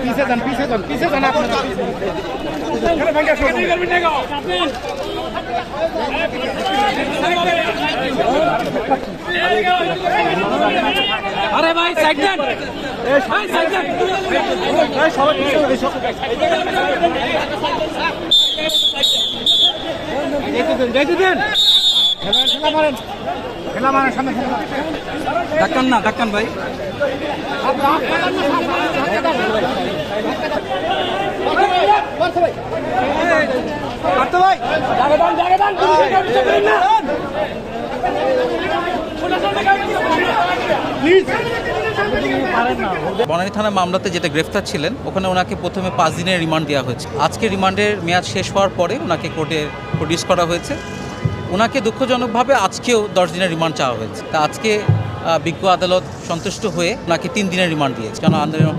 পিছে যান আপনারা। আরে ভাই সাইড দেন, ভাই সাইড দেন। দেখে দেন, খেলা মারেন সামনে। ধাক্কান না, ধাক্কান ভাই। বনানী থানার মামলাতে যেটা গ্রেফতার ছিলেন ওখানে ওনাকে প্রথমে 5 দিনের রিমান্ড দেওয়া হয়েছে। আজকে রিমান্ডের মেয়াদ শেষ হওয়ার পরে ওনাকে কোর্টে প্রডিউস করা হয়েছে। ওনাকে দুঃখজনকভাবে আজকেও 10 দিনের রিমান্ড চাওয়া হয়েছে। তা আজকে বিজ্ঞ আদালত সন্তুষ্ট হয়ে ওনাকে 3 দিনের রিমান্ড দিয়েছে, কেন আন্দোলন